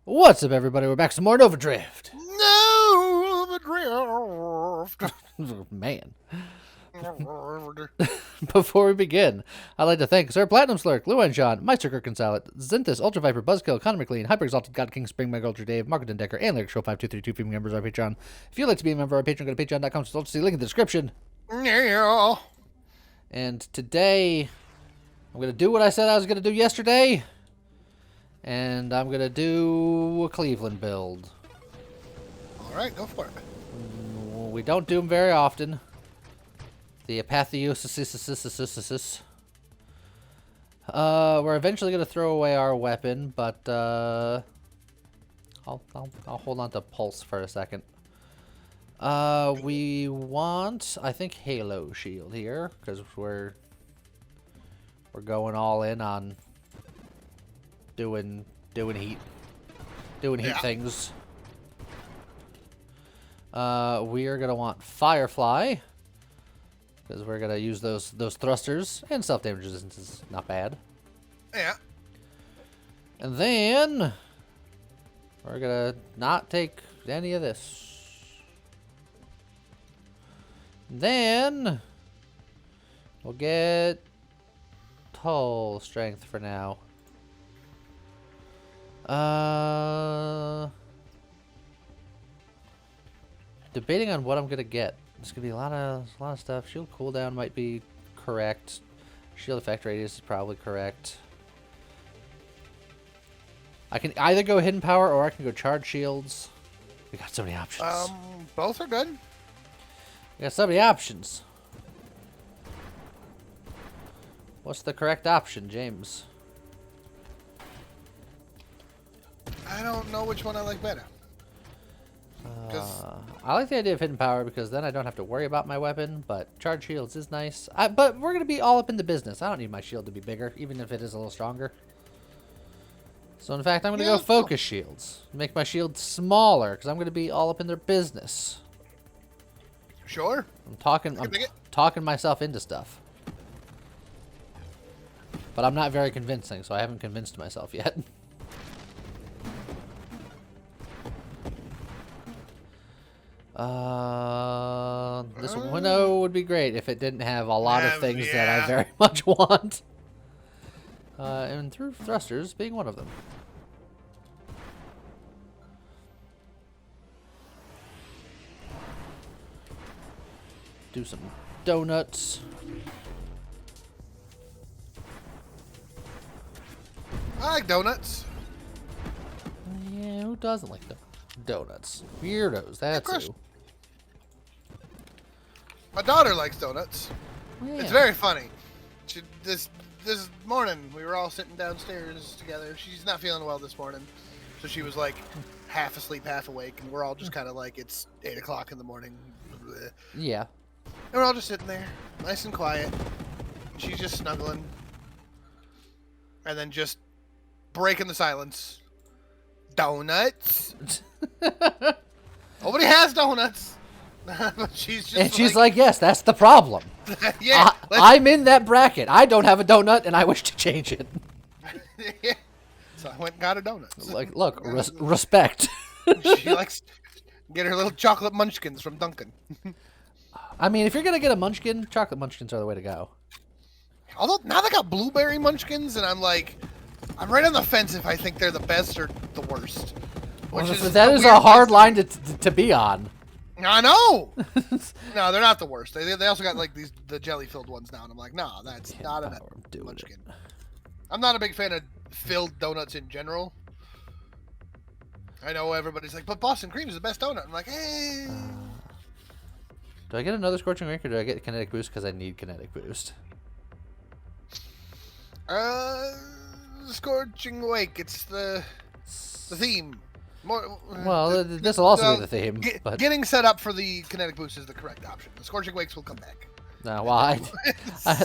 What's up, everybody? We're back some more Nova Drift. No, the drift. Man. Before we begin, I'd like to thank Sir Platinum Slurk, Luan John, Meister Kirkensalet, Zinthus, Ultra Viper, Buzzkill, Connor McLean, Hyper Exalted God King, Spring Meg Ultra Dave, Marco Decker, and Lyric Show 5232 female members of our Patreon. If you'd like to be a member of our Patreon, go to patreon.com/see link in the description. Yeah. And today, I'm going to do what I said I was going to do yesterday. And I'm going to do a Cleveland build. Alright, go for it. We don't do them very often. The apatheosis. We're eventually going to throw away our weapon, but I'll hold on to Pulse for a second. We want, I think, Halo Shield here, because we're going all in on doing heat things. We are gonna want Firefly because we're gonna use those thrusters, and self damage resistance is not bad. Yeah. And then we're gonna not take any of this. Then we'll get Toll Strength for now. Debating on what I'm gonna get. There's gonna be a lot of stuff. Shield cooldown might be correct. Shield effect radius is probably correct. I can either go hidden power or I can go charge shields. We got so many options. Both are good. We got so many options. What's the correct option, James? I don't know which one I like better. I like the idea of hidden power because then I don't have to worry about my weapon, but charge shields is nice. But we're going to be all up in the business. I don't need my shield to be bigger, even if it is a little stronger. So, in fact, I'm going to go focus shields. Make my shield smaller because I'm going to be all up in their business. Sure. I'm talking myself into stuff. But I'm not very convincing, so I haven't convinced myself yet. This window would be great if it didn't have a lot of things that I very much want. And through thrusters being one of them. Do some donuts. I like donuts. Yeah, who doesn't like donuts? Weirdos, that's who. My daughter likes donuts. Yeah. It's very funny. This morning, we were all sitting downstairs together. She's not feeling well this morning. So she was like half asleep, half awake. And we're all just kind of like, it's 8 o'clock in the morning. Yeah. And we're all just sitting there, nice and quiet. She's just snuggling. And then just breaking the silence. Donuts. Nobody has donuts. But she's just she's like, yes, that's the problem. Yeah. I'm in that bracket. I don't have a donut, and I wish to change it. Yeah. So I went and got her donuts. Like, look, respect. She likes get her little chocolate munchkins from Dunkin'. I mean, if you're gonna get a munchkin, chocolate munchkins are the way to go. Although now they got blueberry munchkins, and I'm like, I'm right on the fence if I think they're the best or the worst. That is a hard line to be on. I know. No, they're not the worst. They also got like the jelly filled ones now, and I'm like, no, that's not a munchkin. I'm not a big fan of filled donuts in general. I know everybody's like, but Boston cream is the best donut. I'm like, hey. Do I get another scorching wake or do I get kinetic boost because I need kinetic boost? Scorching wake. It's the theme. Well, this will also be the theme. But getting set up for the kinetic boost is the correct option. The scorching wakes will come back. No, well,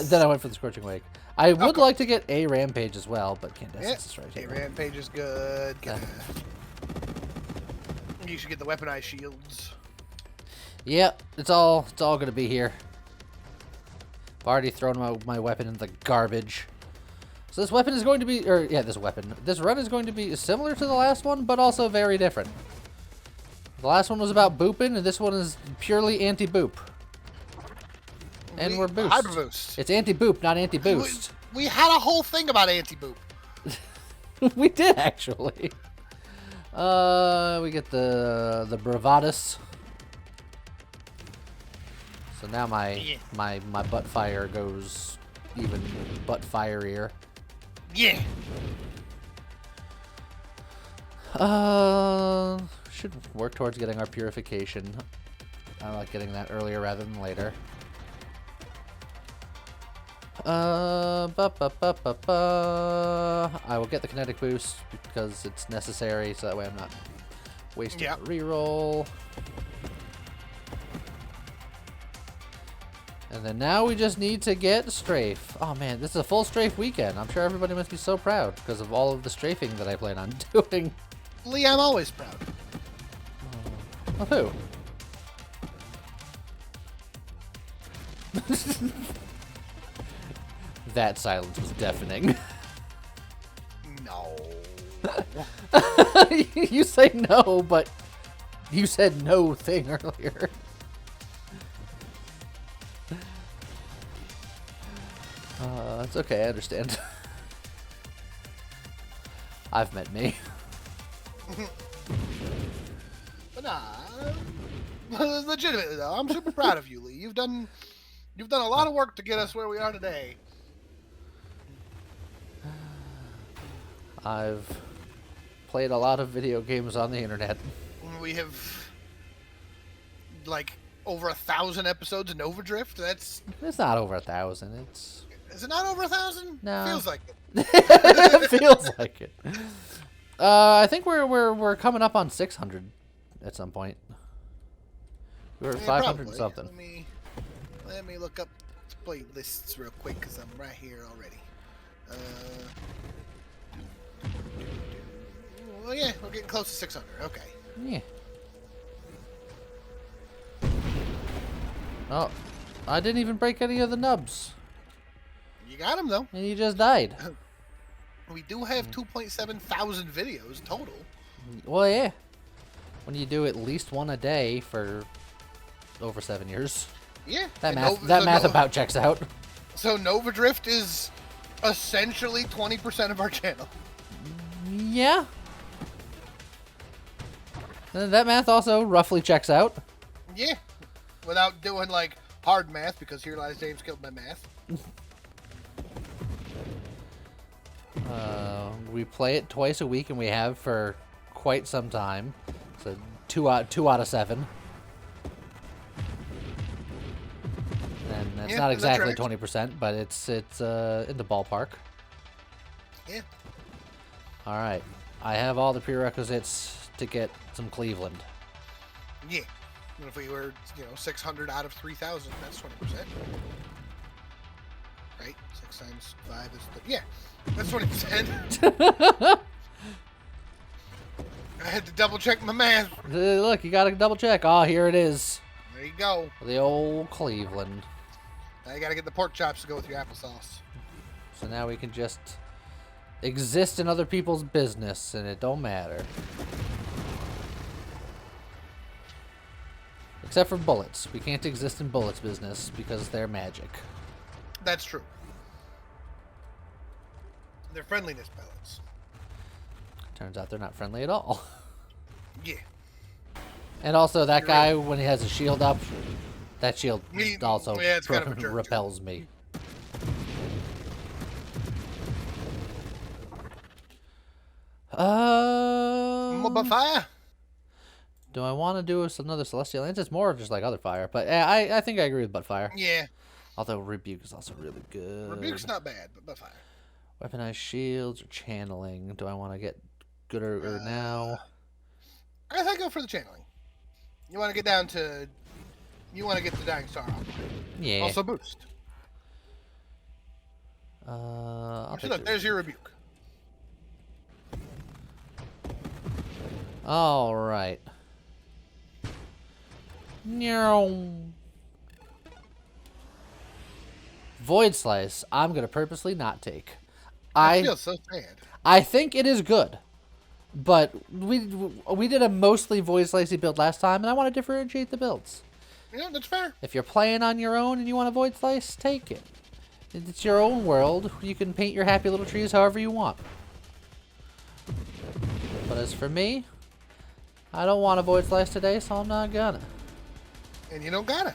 then I went for the scorching wake. I would like to get a rampage as well, but Candescence is right here. A rampage is good. You should get the weaponized shields. Yep, it's all gonna be here. I've already thrown my weapon in the garbage. So this weapon is going to be, or yeah, this run is going to be similar to the last one, but also very different. The last one was about booping, and this one is purely anti-boop. And we're boost. Hyper boost. It's anti-boop, not anti-boost. We had a whole thing about anti-boop. We did, actually. We get the bravadus. So now my butt fire goes even butt firier. Yeah. Should work towards getting our purification. I like getting that earlier rather than later. I will get the kinetic boost because it's necessary, so that way I'm not wasting a reroll. And then now we just need to get strafe. Oh man, this is a full strafe weekend. I'm sure everybody must be so proud because of all of the strafing that I plan on doing. Lee, I'm always proud. Of who? That silence was deafening. No. You say no, but you said no thing earlier. It's okay, I understand. I've met me. But nah, legitimately though, I'm super proud of you, Lee. You've done a lot of work to get us where we are today. I've played a lot of video games on the internet. We have like over 1,000 episodes in Overdrift. It's not over 1,000. Is it not over 1,000? No. Feels like it. It feels like it. I think we're coming up on 600 at some point. We're at 500 probably. something. Let me look up playlists real quick because I'm right here already. Well, yeah, we're getting close to 600. Okay. Yeah. Oh, I didn't even break any of the nubs. You got him though. And you just died. We do have 2.7 thousand videos total. Well, yeah. When you do at least one a day for over 7 years. Yeah. That math about checks out. So Nova Drift is essentially 20% of our channel. Yeah. That math also roughly checks out. Yeah. Without doing like hard math, because here lies James killed my math. We play it twice a week, and we have for quite some time. So two out of 7. And that's not exactly 20%, but it's in the ballpark. Yeah. All right, I have all the prerequisites to get some Cleveland. Yeah. And if we were, 600 out of 3,000, that's 20%. Right? 6 times 5 is... Yeah, that's 20%. I had to double check my math. Look, you got to double check. Oh, here it is. There you go. The old Cleveland. Now you got to get the pork chops to go with your applesauce. So now we can just exist in other people's business, and it don't matter. Except for bullets. We can't exist in bullets business because they're magic. That's true. They're friendliness pellets. Turns out they're not friendly at all. Yeah. And also, that guy, when he has a shield up, that shield also it's kind of a jerk repels me. Mobile fire. Do I want to do another Celestial Lance? It's more just like other fire, but I think I agree with butt fire. Yeah. Although Rebuke is also really good. Rebuke's not bad, but butt fire. Weaponized shields or channeling. Do I want to get gooder now? I guess I go for the channeling. You want to get down to... You want to get the Dying Star off. Yeah. Also boost. Look, there's your Rebuke. All right. No. Void Slice, I'm going to purposely not take. That I feels so sad. I think it is good, but we did a mostly voice lacy build last time, and I want to differentiate the builds. Yeah, that's fair. If you're playing on your own and you want to void slice, take it. It's your own world. You can paint your happy little trees however you want. But as for me, I don't want to void slice today, so I'm not gonna. And you don't gotta.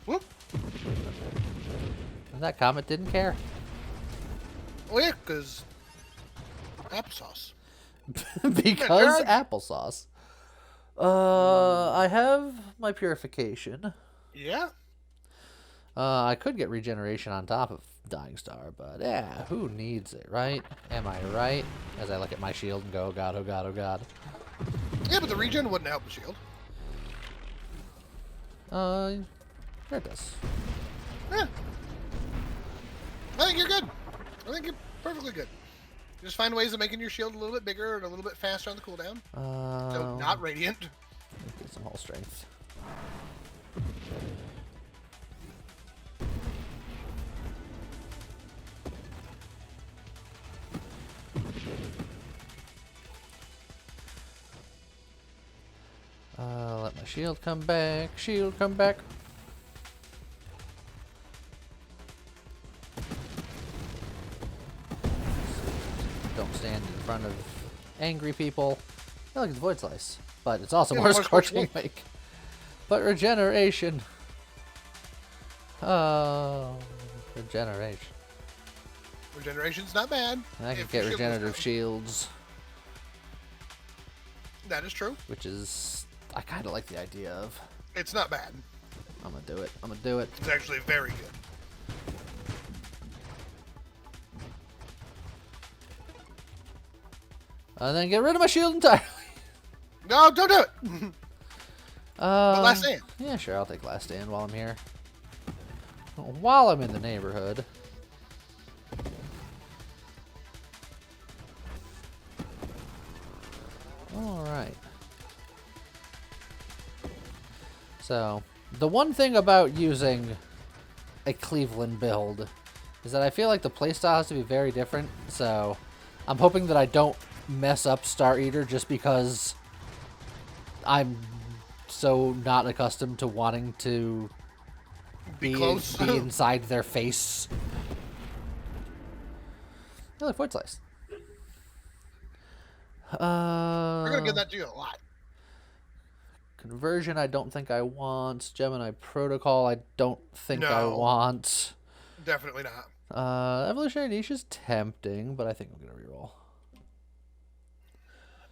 Whoop. That comet didn't care. Oh yeah, because applesauce. Because applesauce. I have my purification. Yeah. I could get regeneration on top of Dying Star, but yeah, who needs it, right? Am I right? As I look at my shield and go, oh god, oh god, oh god. Yeah, but the regen wouldn't help the shield. There it does. Yeah. I think you're good. I think you're perfectly good. Just find ways of making your shield a little bit bigger and a little bit faster on the cooldown. So not radiant. Get some whole strength. Let my shield come back. Shield come back. Don't stand in front of angry people. I like it's Void Slice, but it's also more Scorching Wake. But regeneration. Oh, regeneration. Regeneration's not bad. I can get regenerative shields. That is true. Which is, I kind of like the idea of. It's not bad. I'm gonna do it. I'm gonna do it. It's actually very good. And then get rid of my shield entirely. No, don't do it. But last stand. Yeah, sure. I'll take last stand while I'm here. While I'm in the neighborhood. Alright. So, the one thing about using a Cleveland build is that I feel like the playstyle has to be very different. So, I'm hoping that I don't mess up Star Eater just because I'm so not accustomed to wanting to be inside their face. I like Void Slice. We're gonna give that to you a lot. Conversion, I don't think I want. Gemini Protocol, I don't think I want. Definitely not. Evolutionary Niche is tempting, but I think I'm gonna reroll.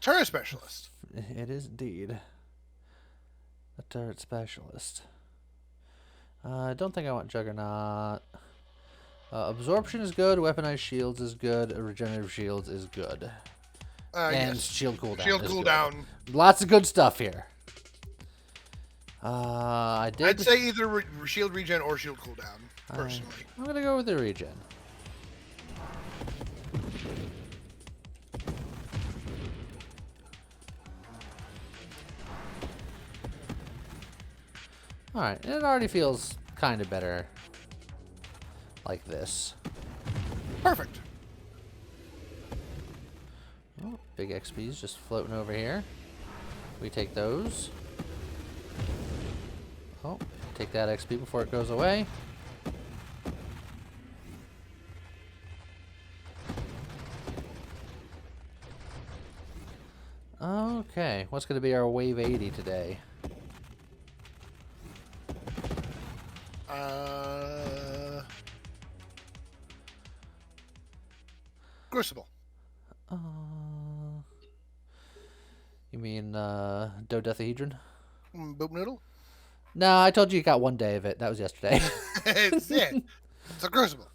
Turret Specialist. It is indeed a turret specialist. I don't think I want Juggernaut. Absorption is good. Weaponized shields is good. Regenerative shields is good. And yes. shield cooldown. Shield cooldown. Lots of good stuff here. I'd say either shield regen or shield cooldown. Personally, I'm gonna go with the regen. Alright, it already feels kind of better like this. Perfect. Oh, big XP's just floating over here. We take those. Oh, take that XP before it goes away. Okay, what's going to be our wave 80 today? Crucible. You mean dodecahedron? Boop noodle? No, I told you you got one day of it. That was yesterday. It's it. It's a crucible.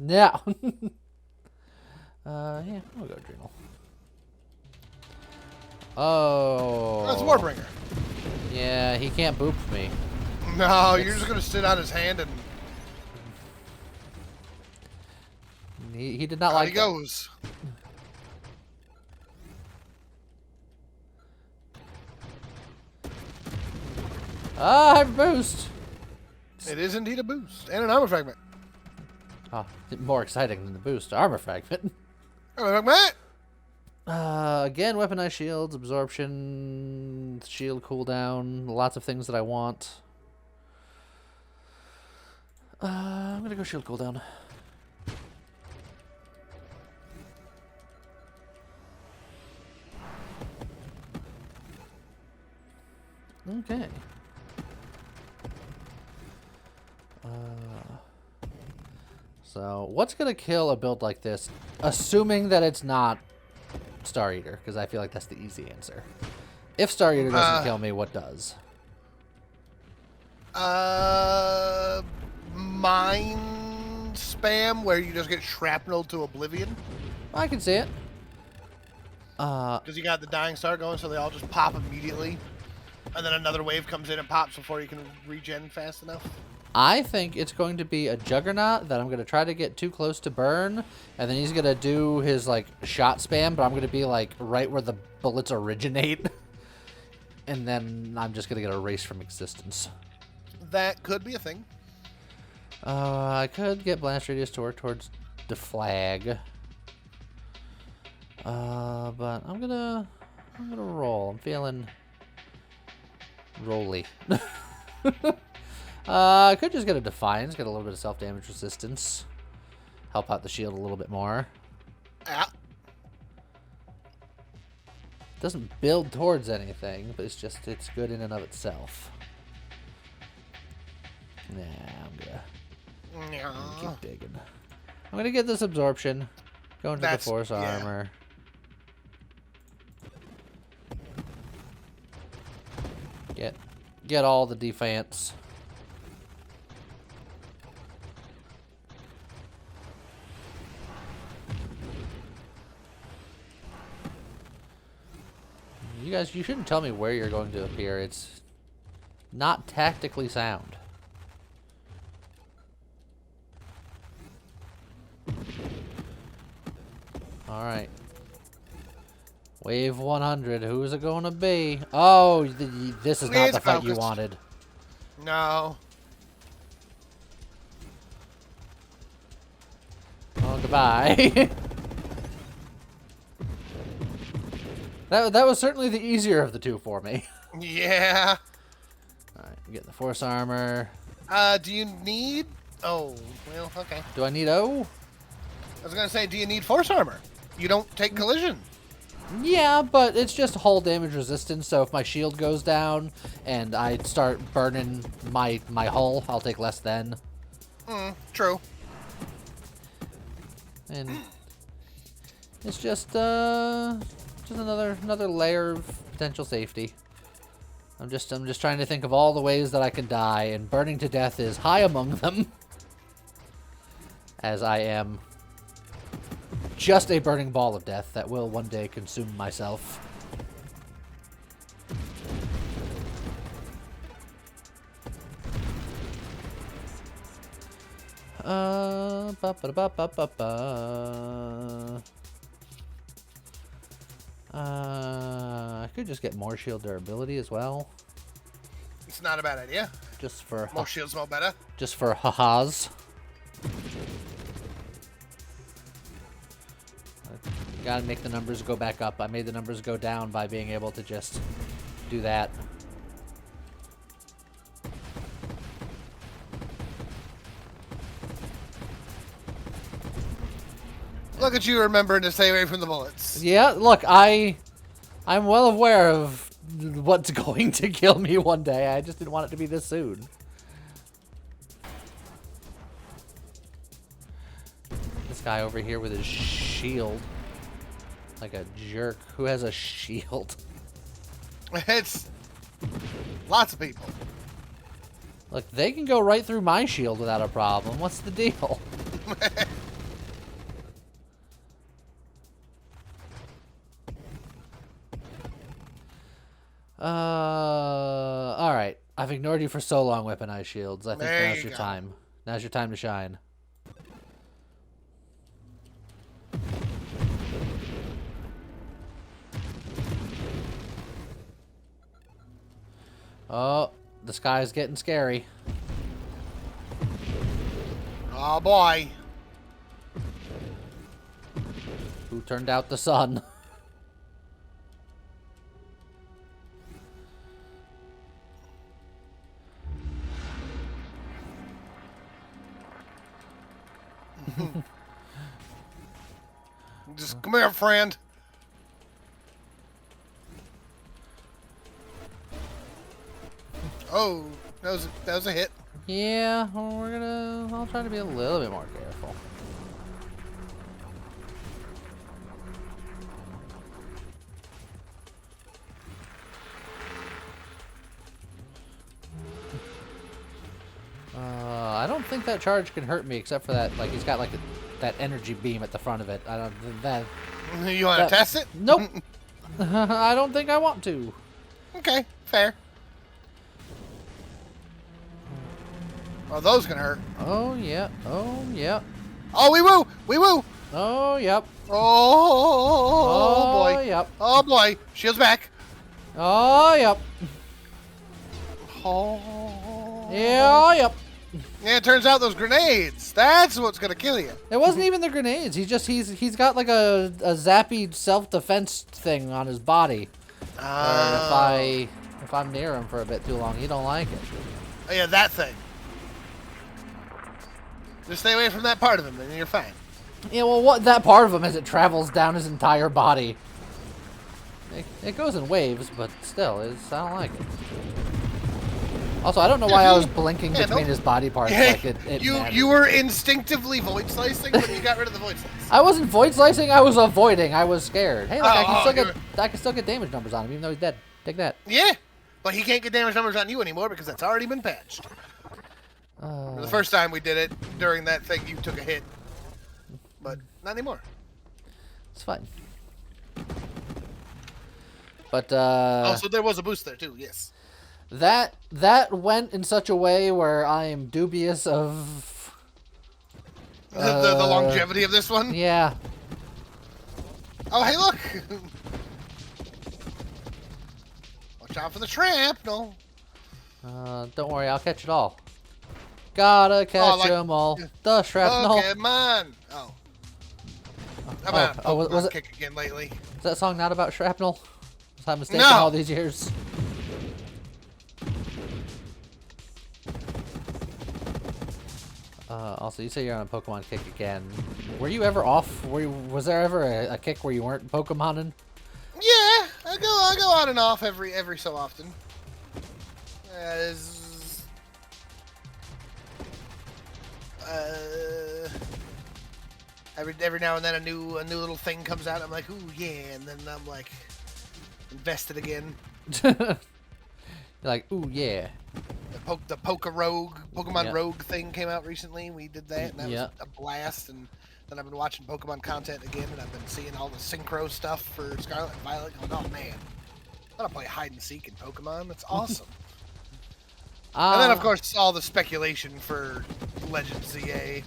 Yeah. Yeah, we'll go Adrenal. Oh. That's Warbringer. Yeah, he can't boop me. No, you're just gonna sit on his hand and. He did not like he goes. Ah, I have a boost. It is indeed a boost. And an armor fragment. Oh, more exciting than the boost. Armor fragment. Armor fragment! Again, weaponized shields, absorption, shield cooldown, lots of things that I want. I'm gonna go shield cooldown. Okay. So, what's gonna kill a build like this? Assuming that it's not Star Eater, because I feel like that's the easy answer. If Star Eater doesn't kill me, what does? Mind spam, where you just get shrapnel to oblivion. I can see it. Because you got the dying star going, so they all just pop immediately. And then another wave comes in and pops before you can regen fast enough. I think it's going to be a Juggernaut that I'm going to try to get too close to burn, and then he's going to do his, like, shot spam, but I'm going to be, like, right where the bullets originate, and then I'm just going to get erased from existence. That could be a thing. I could get Blast Radius to work towards the flag. But I'm gonna roll. I'm feeling rolly. I could just get a Defiance, get a little bit of self-damage resistance. Help out the shield a little bit more. Yeah. Doesn't build towards anything, but it's good in and of itself. Nah, I'm gonna keep digging. I'm gonna get this absorption. Go into the force armor. Get all the defense. You guys, you shouldn't tell me where you're going to appear. It's not tactically sound. Alright. Wave 100. Who's it going to be? Oh, this is not the fight you wanted. No. Oh, goodbye. That was certainly the easier of the two for me. Yeah. Alright, I'm getting the force armor. Do you need... Oh, well, okay. Do I need O? I was going to say, do you need force armor? You don't take collision. Yeah, but it's just hull damage resistance, so if my shield goes down and I start burning my hull, I'll take less then. True. And it's just another layer of potential safety. I'm just trying to think of all the ways that I can die, and burning to death is high among them. As I am just a burning ball of death that will one day consume myself. I could just get more shield durability as well. It's not a bad idea. Just for more shields, smell better. Just for ha-has. Gotta make the numbers go back up. I made the numbers go down by being able to just do that. Look at you remembering to stay away from the bullets. Yeah, look, I'm well aware of what's going to kill me one day. I just didn't want it to be this soon. This guy over here with his shield. Like a jerk. Who has a shield? It's lots of people. Look, they can go right through my shield without a problem. What's the deal? Alright. I've ignored you for so long, weaponized shields. I think now's your time. Now's your time to shine. Oh, the sky's getting scary. Oh boy. Who turned out the sun? Just come here, friend. Oh, that was a hit. Yeah, well, I'll try to be a little bit more careful. I don't think that charge can hurt me except for that, like, he's got, like, that energy beam at the front of it. I don't, that... You want to test it? Nope. I don't think I want to. Okay, fair. Oh, those can hurt. Oh, yeah. Oh, yeah. Oh, we woo! We woo! Oh, yep. Oh, boy. Yep. Oh, boy. Shield's back. Oh, yep. Oh. Yeah, yep. Yeah, it turns out those grenades. That's what's going to kill you. It wasn't even the grenades. He's got like a zappy self-defense thing on his body. If I'm near him for a bit too long, he don't like it. Oh, yeah, that thing. Just stay away from that part of him, and you're fine. Yeah, well, what that part of him as it travels down his entire body. It goes in waves, but still, I don't like it. Also, I don't know why I was blinking between his body parts like it mattered. You were instinctively void slicing when you got rid of the void slice. I wasn't void slicing, I was avoiding. I was scared. Hey, look, I Oh, can still get damage numbers on him, even though he's dead. Take that. Yeah, but he can't get damage numbers on you anymore because that's already been patched. The first time we did it, during that thing, you took a hit. But not anymore. It's fine. But, also, there was a boost there, too, yes. That went in such a way where I am dubious of... The longevity of this one? Yeah. Oh, hey, look! Watch out for the tramp, no. Don't worry, I'll catch it all. Gotta catch them all. The shrapnel. Okay, man. Oh. I'm out of was it kick again lately. Is that song not about shrapnel? Was I mistaken No. all these years? Also, you say you're on a Pokemon kick again. Were you ever off? Was there ever a kick where you weren't Pokemoning? Yeah, I go on and off every so often. Every now and then a new little thing comes out. I'm like, ooh yeah, and then I'm like invested again. You're like, ooh yeah. The Pokemon Rogue thing came out recently. We did that, and that was a blast. And then I've been watching Pokemon content again, and I've been seeing all the synchro stuff for Scarlet and Violet. Going, oh man, I want to play hide and seek in Pokemon. That's awesome. And then of course all the speculation for Legends ZA.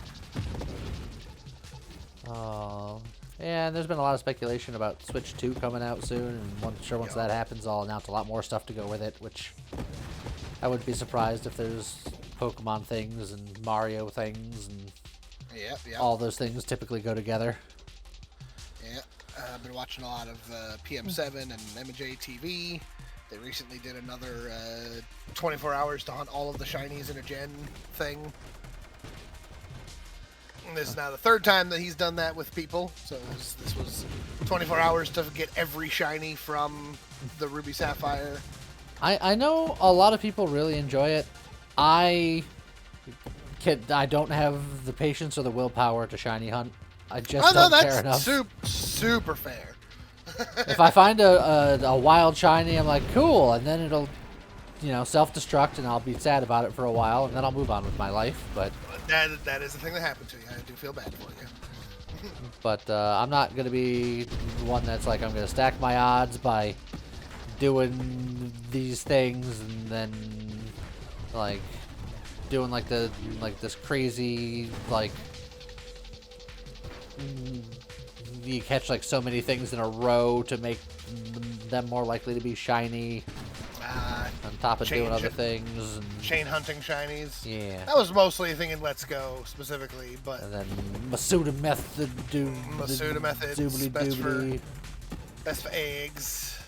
Oh, yeah, and there's been a lot of speculation about Switch 2 coming out soon, and once that happens, I'll announce a lot more stuff to go with it, which I wouldn't be surprised if there's Pokemon things and Mario things, and all those things typically go together. Yeah, I've been watching a lot of PM7 and MJ TV. They recently did another 24 hours to hunt all of the shinies in a gen thing. And this is now the third time that he's done that with people. So this was 24 hours to get every shiny from the Ruby Sapphire. I know a lot of people really enjoy it. I don't have the patience or the willpower to shiny hunt. I just don't care enough. Super fair. If I find a wild shiny, I'm like, cool, and then it'll, self-destruct, and I'll be sad about it for a while, and then I'll move on with my life. But that is the thing that happened to you. I do feel bad for you. But I'm not gonna be the one that's like I'm gonna stack my odds by doing these things and then like doing this crazy you catch like so many things in a row to make them more likely to be shiny. On top of doing other Chain- things. And, Chain hunting shinies. yeah. That was mostly a thing in Let's Go specifically, but And then Masuda method, Masuda method, doobly doobly. best for eggs.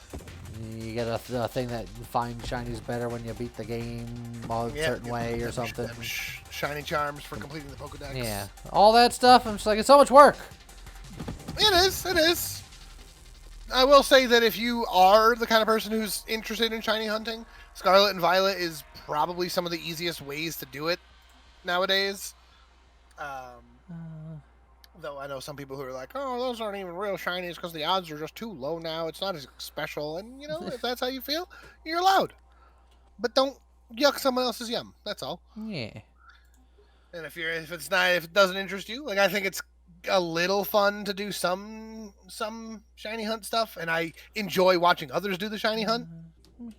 You get a thing that finds shinies better when you beat the game a certain way or something. Shiny charms for completing the Pokedex. Yeah, all that stuff. I'm just like, it's so much work. It is. It is. I will say that if you are the kind of person who's interested in shiny hunting, Scarlet and Violet is probably some of the easiest ways to do it nowadays. Though I know some people who are like, oh, those aren't even real shinies because the odds are just too low now. It's not as special. And, you know, if that's how you feel, you're allowed. But don't yuck someone else's yum. That's all. Yeah. And if it doesn't interest you, like I think it's a little fun to do some shiny hunt stuff, and I enjoy watching others do the shiny hunt.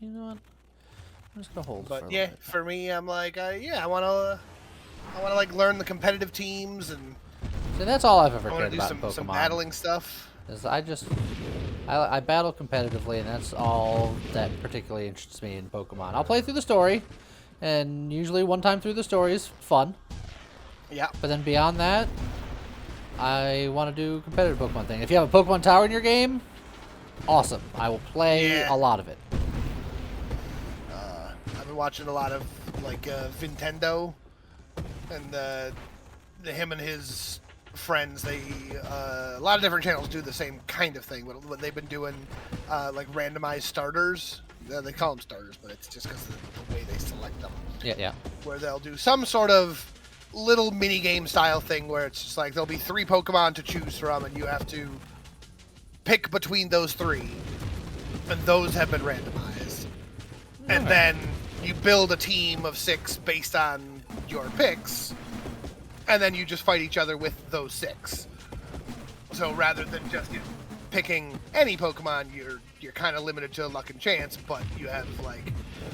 You know what? I'm just gonna hold. But yeah, for me, I'm like, I wanna like learn the competitive teams and. So that's all I've ever I want cared to do about in Pokemon. some battling stuff. Is I battle competitively, and that's all that particularly interests me in Pokemon. I'll play through the story, and usually one time through the story is fun. Yeah. But then beyond that, I want to do competitive Pokemon thing. If you have a Pokemon Tower in your game, awesome. I will play a lot of it. I've been watching a lot of like Nintendo, and him and his friends. A lot of different channels do the same kind of thing. What they've been doing, like randomized starters. They call them starters, but it's just because of the way they select them. Yeah. Where they'll do some sort of little mini game style thing where it's just like there'll be 3 Pokemon to choose from, and you have to pick between those 3, and those have been randomized. And then you build a team of 6 based on your picks, and then you just fight each other with those 6. So rather than just picking any Pokemon, you're kind of limited to luck and chance, but you have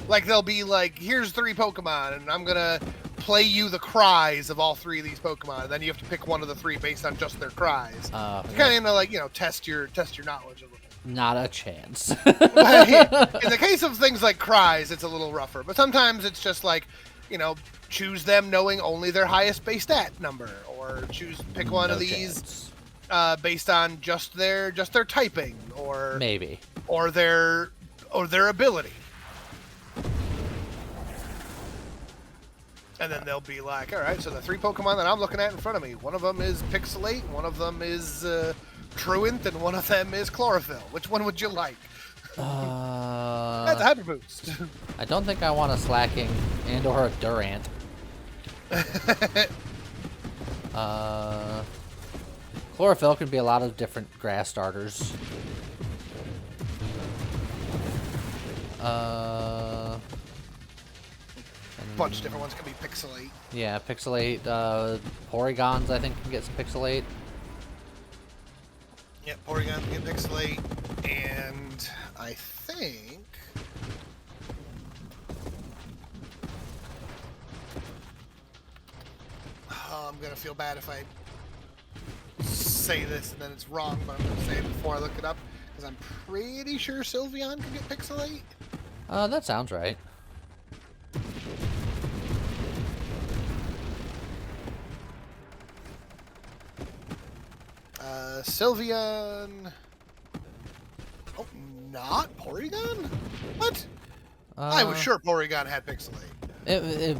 like they'll be like, here's 3 Pokemon, and I'm gonna play you the cries of all 3 of these Pokemon, and then you have to pick one of the 3 based on just their cries. Kind of like, test your knowledge a little. Not a chance. In the case of things like cries, it's a little rougher, but sometimes it's just like, choose them knowing only their highest base stat number, or pick one of these based on just their typing, or maybe, or their ability. And then they'll be like, all right, so the 3 Pokemon that I'm looking at in front of me, one of them is Pixelate, one of them is Truant, and one of them is Chlorophyll. Which one would you like? That's a Hyper Boost. I don't think I want a Slacking and or a Durant. Chlorophyll can be a lot of different grass starters. Bunch of different ones can be Pixelate. Yeah, Pixelate. Porygons, I think, can get some Pixelate. Yep, Porygon can get Pixelate, and I think I'm gonna feel bad if I say this and then it's wrong, but I'm gonna say it before I look it up, because I'm pretty sure Sylveon can get Pixelate. That sounds right. Sylveon. Oh, not Porygon? What? I was sure Porygon had Pixelate.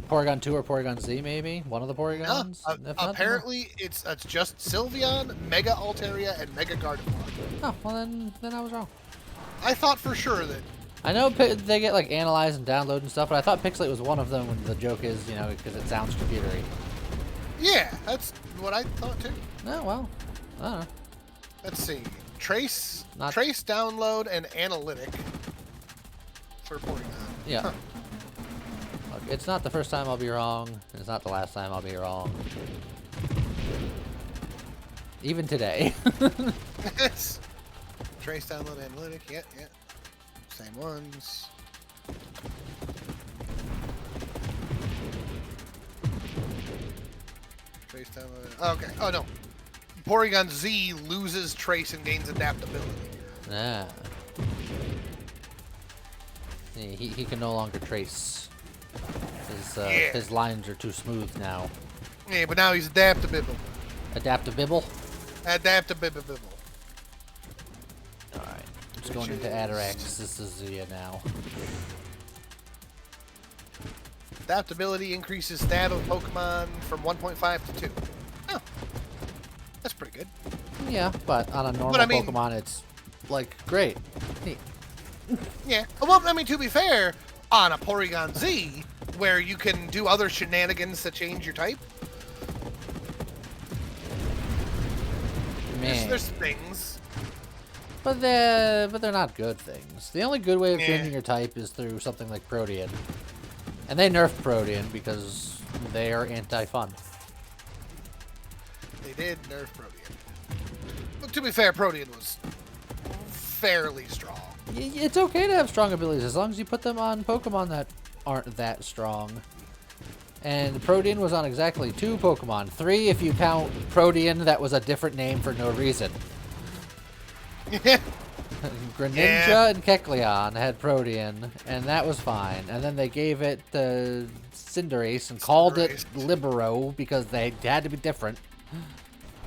Porygon 2 or Porygon Z, maybe? One of the Porygons? Apparently, it's just Sylveon, Mega Altaria, and Mega Gardevoir. Oh, well then I was wrong. I thought for sure that... I know they get, like, analyze and download and stuff, but I thought Pixelate was one of them when the joke is, because it sounds computery. Yeah, that's what I thought, too. Oh, well, I don't know. Let's see. Trace, download, and analytic for Porygon. Yeah. Huh. Look, it's not the first time I'll be wrong, and it's not the last time I'll be wrong. Even today. Yes. Trace, download, analytic. Yeah. Same ones. Trace, download. Okay. Oh, no. Porygon Z loses Trace and gains adaptability. Ah. He can no longer trace. Yeah. His lines are too smooth now. Yeah, but now he's adaptable. Adaptable? Adaptable. Alright. Just going into Atarax. This is now. Adaptability increases stab of Pokemon from 1.5 to 2. Oh. That's pretty good. Yeah, but on a normal Pokemon, it's, like, great. Neat. Yeah. Well, I mean, to be fair, on a Porygon Z, where you can do other shenanigans to change your type, there's things. But they're not good things. The only good way of changing your type is through something like Protean. And they nerfed Protean because they are anti-fun. They did nerf Protean. But to be fair, Protean was fairly strong. It's okay to have strong abilities as long as you put them on Pokemon that aren't that strong. And Protean was on exactly 2 Pokemon. 3 if you count Protean that was a different name for no reason. Yeah. Greninja and Kecleon had Protean, and that was fine. And then they gave it Cinderace and called it Libero because they had to be different.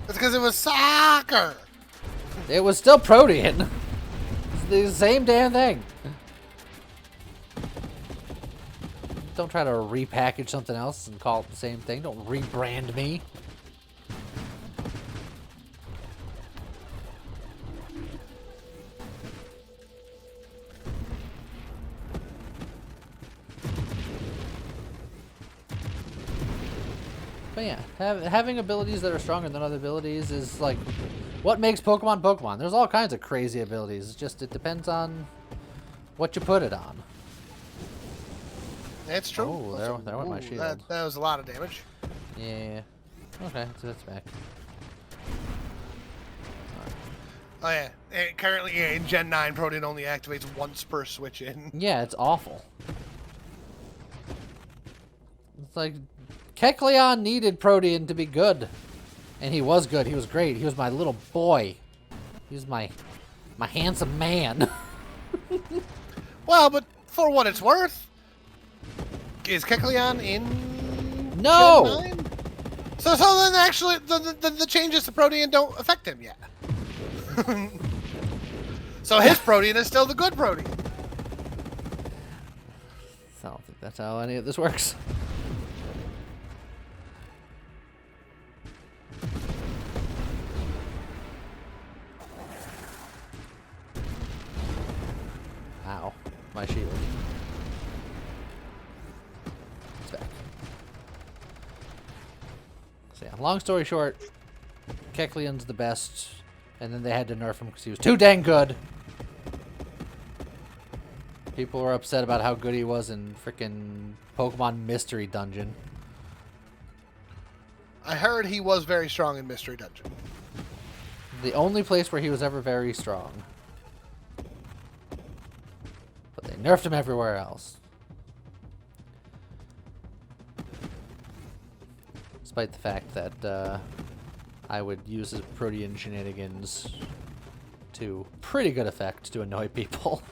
It's because it was soccer. It was still Protean. It's the same damn thing. Don't try to repackage something else and call it the same thing. Don't rebrand me. But yeah, having abilities that are stronger than other abilities is like what makes Pokemon Pokemon. There's all kinds of crazy abilities. It's just it depends on what you put it on. That's true. Oh, there went my shield. That was a lot of damage. Yeah. Okay, so that's back. Oh yeah. Currently, in Gen 9, Protean only activates once per switch in. Yeah, it's awful. It's like Kecleon needed Protean to be good. And he was good. He was great. He was my little boy. He was my handsome man. Well, but for what it's worth, is Kecleon in No! Gen 9? So then actually the changes to Protean don't affect him yet. So his Protean is still the good Protean. I don't think that's how any of this works. Ow. My shield. It's back. So yeah, long story short, Kecleon's the best, and then they had to nerf him because he was too dang good. People were upset about how good he was in frickin' Pokemon Mystery Dungeon. I heard he was very strong in Mystery Dungeon. The only place where he was ever very strong. But they nerfed him everywhere else. Despite the fact that I would use his Protean shenanigans to pretty good effect to annoy people.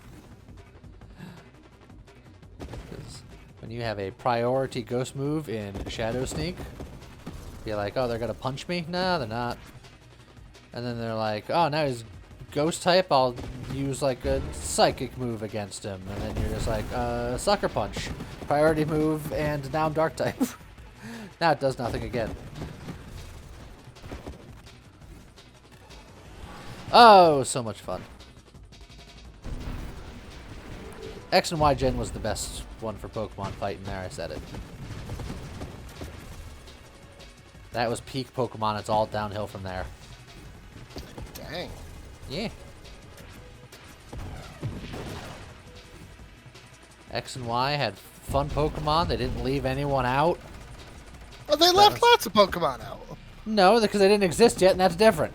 Because when you have a priority ghost move in Shadow Sneak, you're like, oh, they're going to punch me? No, they're not. And then they're like, oh, now he's ghost type, I'll use like a psychic move against him. And then you're just like, sucker punch. Priority move, and now I'm dark type. Now it does nothing again. Oh, so much fun. X and Y Gen was the best one for Pokemon fighting there, I said it. That was peak Pokemon, it's all downhill from there. Dang. Yeah. X and Y had fun Pokemon, they didn't leave anyone out. Well, they left lots of Pokemon out. No, because they didn't exist yet, and that's different.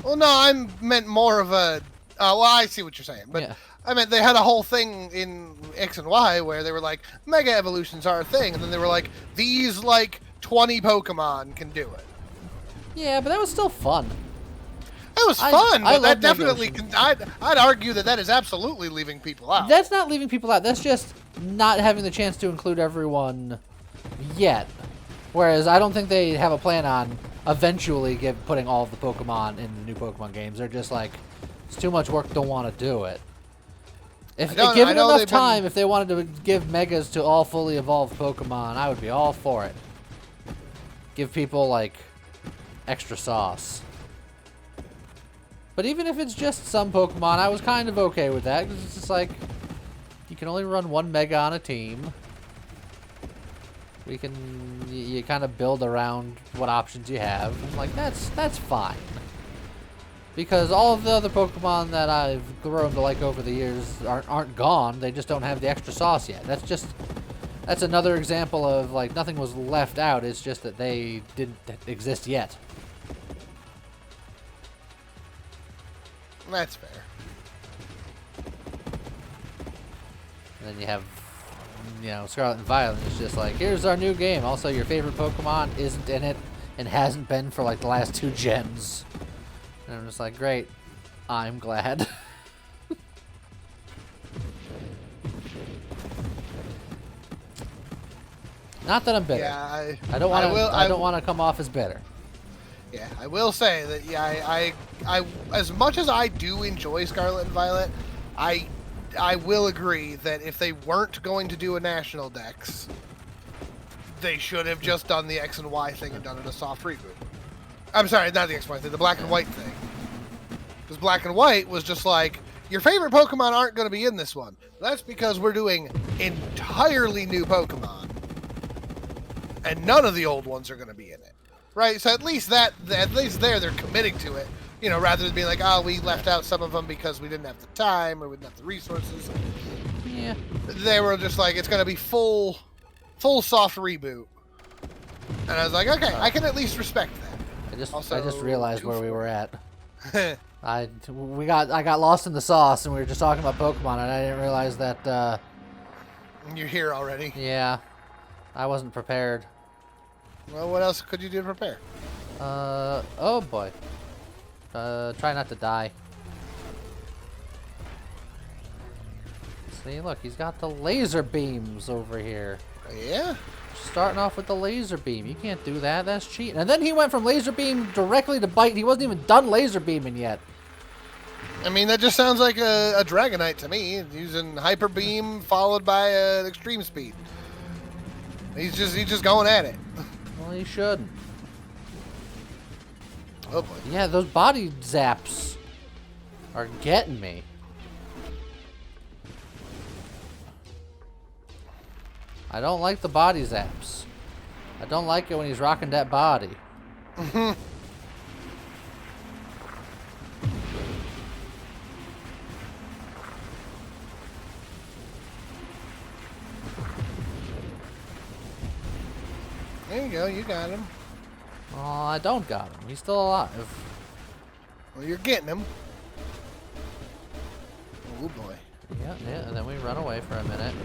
Well, no, I meant more of a... well, I see what you're saying, but yeah. I meant they had a whole thing in X and Y where they were like, Mega Evolutions are a thing, and then they were like, these, like, 20 Pokemon can do it. Yeah, but that was still fun. It was fun, I but that love definitely Mega I'd argue that is absolutely leaving people out. That's not leaving people out. That's just not having the chance to include everyone yet. Whereas I don't think they have a plan on eventually putting all of the Pokemon in the new Pokemon games. They're just like, it's too much work, don't want to do it. If given enough time, if they wanted to give Megas to all fully evolved Pokemon, I would be all for it. Give people, like, extra sauce. But even if it's just some Pokemon, I was kind of okay with that. Because it's just like, you can only run one Mega on a team. You kind of build around what options you have. I'm like, that's fine. Because all of the other Pokemon that I've grown to like over the years aren't gone. They just don't have the extra sauce yet. That's another example of, like, nothing was left out. It's just that they didn't exist yet. That's fair. And then you have, you know, Scarlet and Violet. It's just like, here's our new game. Also, your favorite Pokemon isn't in it and hasn't been for, like, the last 2 gens. And I'm just like, great. I'm glad. Not that I'm bitter. Yeah, I don't want to come off as bitter. Yeah, I will say that. Yeah, I as much as I do enjoy Scarlet and Violet, I will agree that if they weren't going to do a national dex, they should have just done the X and Y thing and done it a soft reboot. I'm sorry, not the X and Y thing, the Black and White thing. Because Black and White was just like, your favorite Pokemon aren't going to be in this one. That's because we're doing entirely new Pokemon. And none of the old ones are going to be in it. Right? So at least there they're committing to it. You know, rather than being like, oh, we left out some of them because we didn't have the time or we didn't have the resources. Yeah. They were just like, it's going to be full soft reboot. And I was like, okay, I can at least respect that. I just realized where we were at. I got lost in the sauce, and we were just talking about Pokemon, and I didn't realize that. You're here already. Yeah, I wasn't prepared. Well, what else could you do to prepare? Oh boy. Try not to die. See, look, he's got the laser beams over here. Yeah. Starting off with the laser beam. You can't do that. That's cheating. And then he went from laser beam directly to bite. He wasn't even done laser beaming yet. I mean, that just sounds like a Dragonite to me. Using hyper beam followed by an extreme speed. He's just going at it. Well, he shouldn't. Oh boy. Yeah, those body zaps are getting me. I don't like the body zaps. I don't like it when he's rocking that body. Mm-hmm. There you go, you got him. Oh, I don't got him. He's still alive. Well, you're getting him. Oh boy. Yeah, and then we run away for a minute.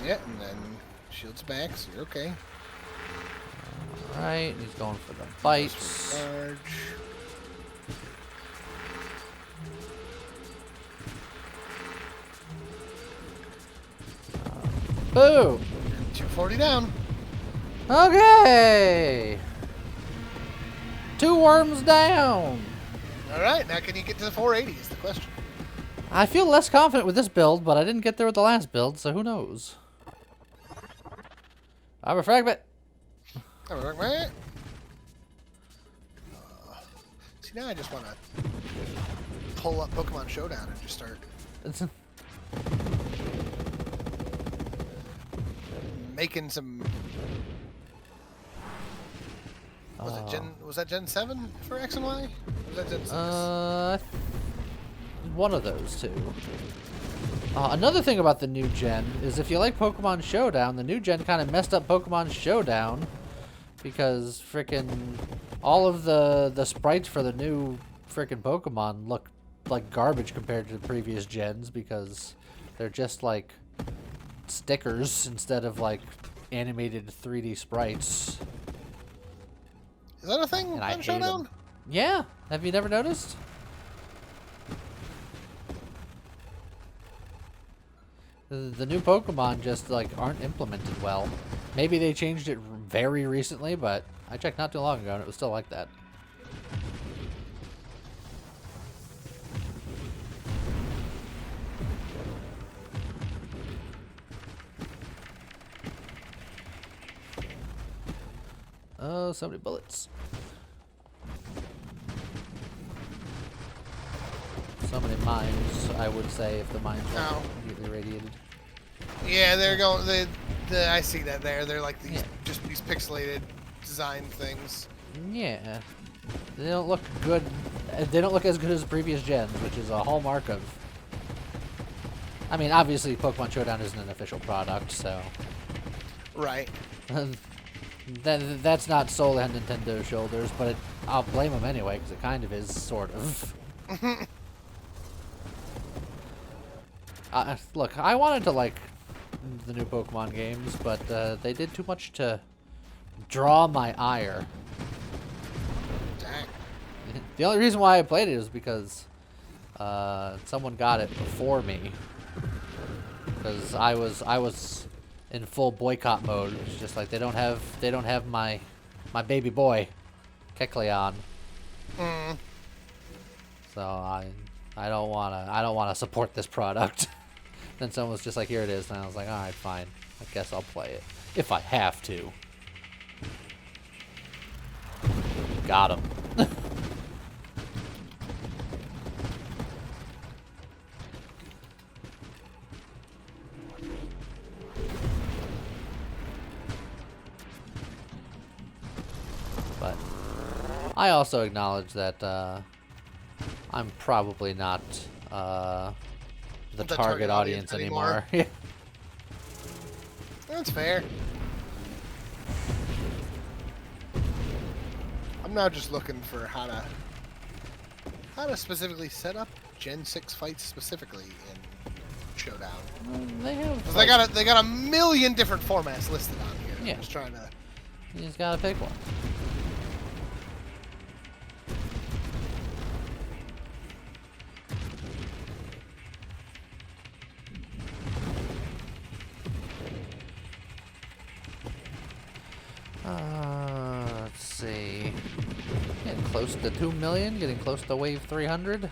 Yeah, and then shields back, so you're okay. Alright, he's going for the bites. Charge. Boom! 240 down. Okay! 2 worms down! Alright, now can you get to the 480 is the question. I feel less confident with this build, but I didn't get there with the last build, so who knows? I'm a fragment. See, now I just want to pull up Pokemon Showdown and just start making some. Was that Gen 7 for X and Y? Or was that Gen 6? One of those two. Another thing about the new gen is if you like Pokemon Showdown, the new gen kind of messed up Pokemon Showdown because frickin' all of the sprites for the new frickin' Pokemon look like garbage compared to the previous gens because they're just like stickers instead of like animated 3D sprites. Is that a thing And I on hate Showdown? them. Yeah. Have you never noticed? The new Pokemon just, like, aren't implemented well. Maybe they changed it very recently, but I checked not too long ago and it was still like that. Oh, so many bullets. So many mines, I would say, if the mines weren't completely radiated. Yeah, they're going. I see that there. They're like these, just these pixelated design things. Yeah, they don't look good. They don't look as good as previous gens, which is a hallmark of. I mean, obviously, Pokemon Showdown isn't an official product, so. Right. That's not solely on Nintendo's shoulders, but I'll blame them anyway, because it kind of is, sort of. Look, I wanted to like the new Pokemon games, but they did too much to draw my ire. Dang. The only reason why I played it is because someone got it before me. Because I was in full boycott mode. It's just like they don't have my baby boy, Kecleon. So I don't wanna support this product. Then someone was just like, here it is, and I was like, all right, fine. I guess I'll play it if I have to. Got him. But I also acknowledge that I'm probably not the target audience anymore. That's fair. I'm now just looking for how to specifically set up Gen 6 fights specifically in Showdown. They got a million different formats listed on here. Yeah. I'm just trying to. You just gotta pick one. Let's see. Getting close to 2 million, getting close to wave 300.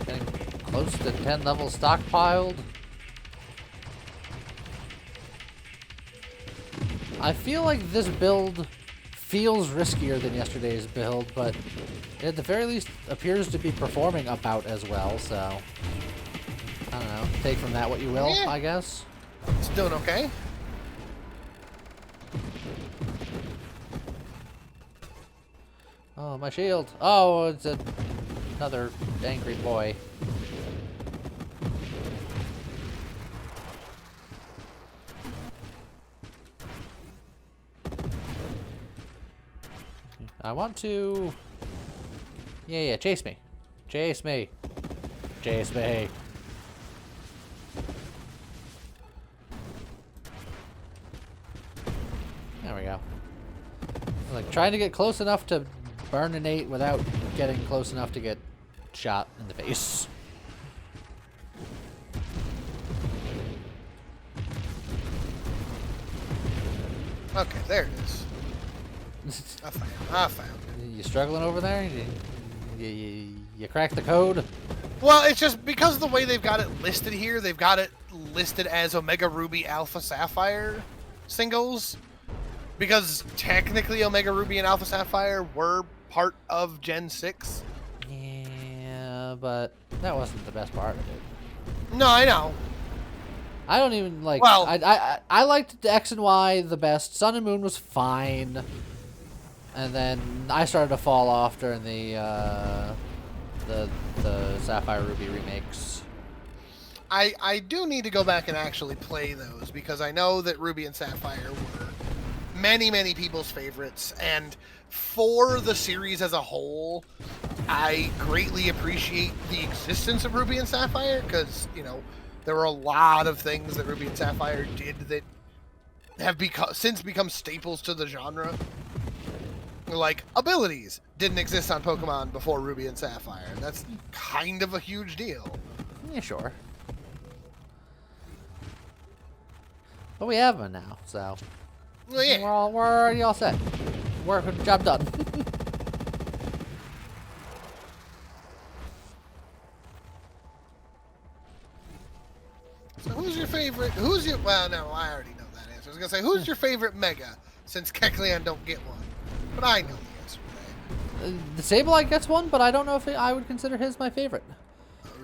Getting close to 10 levels stockpiled. I feel like this build feels riskier than yesterday's build, but it at the very least appears to be performing about as well, so I don't know. Take from that what you will, I guess. It's doing okay. Oh, my shield. Oh, it's another angry boy. I want to... Yeah, chase me. Chase me. Chase me. There we go. Like, trying to get close enough to burn an 8 without getting close enough to get shot in the face. Okay, there it is. I found it. You struggling over there? You cracked the code? Well, it's just because of the way they've got it listed here. They've got it listed as Omega Ruby Alpha Sapphire singles. Because technically Omega Ruby and Alpha Sapphire were part of Gen 6. Yeah, but that wasn't the best part of it. No, I know. I don't even like. Well, I liked the X and Y the best. Sun and Moon was fine, and then I started to fall off during the Sapphire Ruby remakes. I do need to go back and actually play those because I know that Ruby and Sapphire were many people's favorites, and for the series as a whole, I greatly appreciate the existence of Ruby and Sapphire because, you know, there were a lot of things that Ruby and Sapphire did that have since become staples to the genre. Like, abilities didn't exist on Pokemon before Ruby and Sapphire. That's kind of a huge deal. Yeah, sure. But we have one now, so Well, yeah. we're already all set. Job done. So who's your favorite? Well, no, I already know that answer. I was gonna say, who's your favorite Mega? Since Kecleon don't get one, but I know the answer. Right? The Sableye gets one, but I don't know if I would consider his my favorite.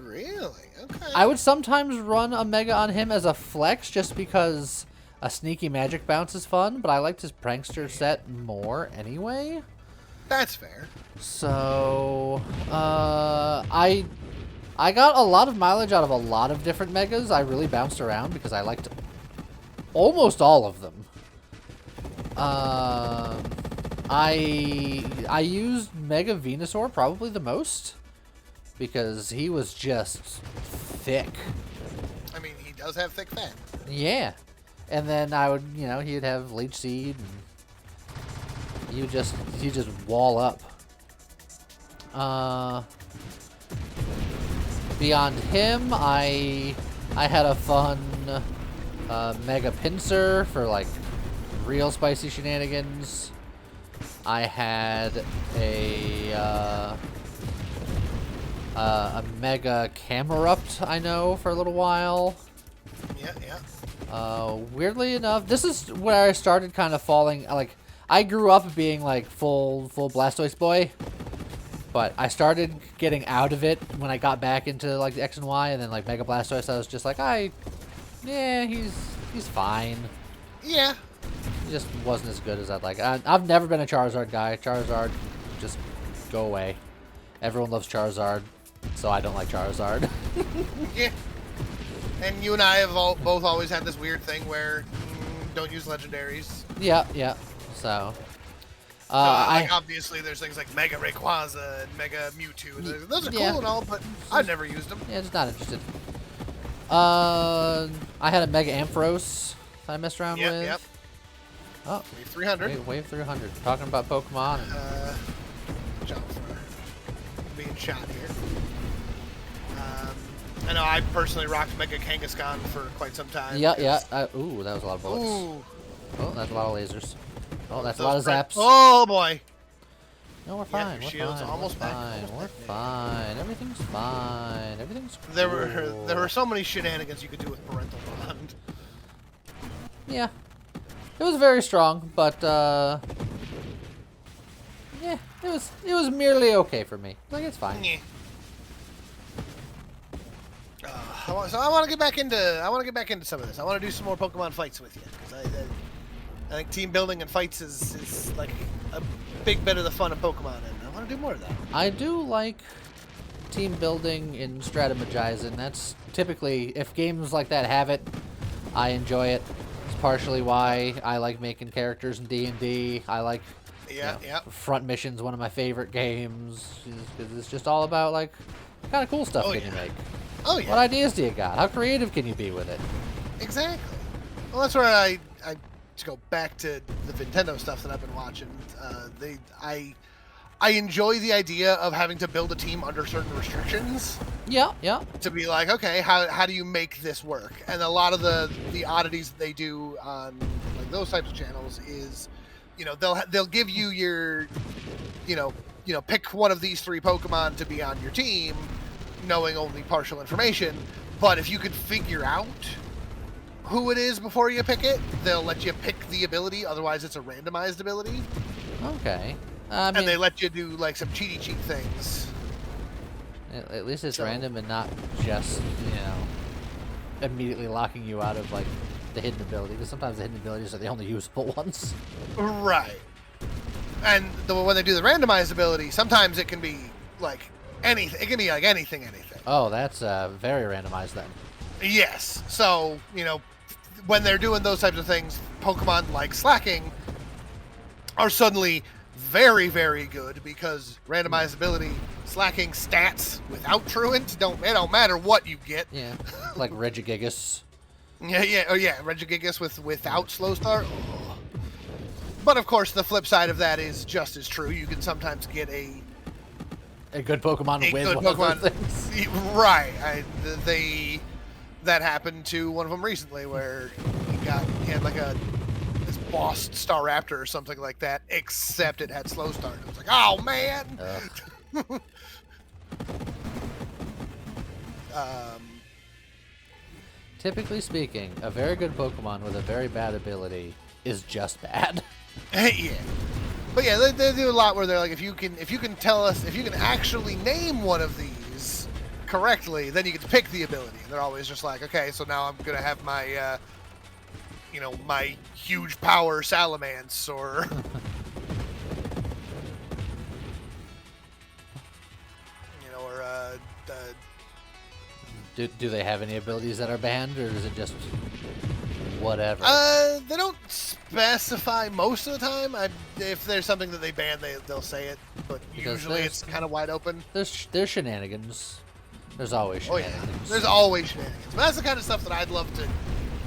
Really? Okay. I would sometimes run a Mega on him as a flex just because a sneaky magic bounce is fun, but I liked his prankster set more anyway. That's fair. So, I got a lot of mileage out of a lot of different Megas. I really bounced around because I liked almost all of them. I used Mega Venusaur probably the most because he was just thick. I mean, he does have thick fat. Yeah. And then I would, he'd have Leech Seed and he'd just wall up. Beyond him, I had a fun Mega Pinsir for like real spicy shenanigans. I had a Mega Camerupt, I know, for a little while. Yeah. Weirdly enough, this is where I started kind of falling. Like, I grew up being like full Blastoise boy, but I started getting out of it when I got back into like the X and Y, and then like Mega Blastoise, I was just like, yeah, he's fine. Yeah. He just wasn't as good as I'd like. I've never been a Charizard guy. Charizard, just go away. Everyone loves Charizard, so I don't like Charizard. Yeah. And you and I have both always had this weird thing where don't use legendaries. Yeah. So, obviously there's things like Mega Rayquaza and Mega Mewtwo. Those are cool and all, but I've never used them. Yeah, just not interested. I had a Mega Ampharos I messed around with. Yep. Oh, Wave 300. Wave 300. Talking about Pokemon. Jump for being shot here. I know I personally rocked Mega Kangaskhan for quite some time. Yeah. Ooh, that was a lot of bullets. Ooh. Oh, that's a lot of lasers. Oh, that's a lot of zaps. Oh boy. No, we're fine. Your We're shield's fine. almost We're back. fine. We're fine. Everything's fine. Everything's cool. There were so many shenanigans you could do with Parental Bond. Yeah. It was very strong, but yeah, it was merely okay for me. Like, it's fine. Yeah. So I want to get back into some of this. I want to do some more Pokemon fights with you because I think team building and fights is like a big bit of the fun of Pokemon, and I want to do more of that. I do like team building in Strategizing. That's typically, if games like that have it, I enjoy it. It's partially why I like making characters in D&D. I like Front Mission's one of my favorite games because it's just all about like what kind of cool stuff can you make. Oh yeah. What ideas do you got? How creative can you be with it? Exactly. Well, that's where I to go back to the Nintendo stuff that I've been watching. I enjoy the idea of having to build a team under certain restrictions. Yeah. To be like, okay, how do you make this work? And a lot of the oddities that they do on like those types of channels is, they'll give you your, pick one of these 3 Pokemon to be on your team, knowing only partial information. But if you could figure out who it is before you pick it, they'll let you pick the ability. Otherwise, it's a randomized ability. Okay. And they let you do like some cheat things. At least it's random and not just, immediately locking you out of like the hidden ability. Because sometimes the hidden abilities are the only usable ones. Right. And when they do the randomized ability, sometimes it can be like anything. It can be like anything. Oh, that's very randomized then. Yes. So, when they're doing those types of things, Pokemon like Slacking are suddenly very, very good because randomized ability Slacking stats without Truant it don't matter what you get. Yeah. Like Regigigas. Yeah. Oh yeah, Regigigas without slow start. Oh. But of course, the flip side of that is just as true. You can sometimes get a good Pokemon with good one Pokemon. of those things. Right. That happened to one of them recently, where he had like this boss Staraptor or something like that, except it had slow start. It was like, oh man. Typically speaking, a very good Pokemon with a very bad ability is just bad. Yeah. But yeah, they do a lot where they're like, if you can tell us, if you can actually name one of these correctly, then you get to pick the ability. And they're always just like, okay, so now I'm gonna have my, my huge power Salamence, or Do they have any abilities that are banned, or is it just whatever? They don't specify most of the time. If there's something that they ban, they'll say it, but Because usually it's kind of wide open. There's shenanigans. There's always shenanigans. Oh yeah, there's always shenanigans. But that's the kind of stuff that I'd love to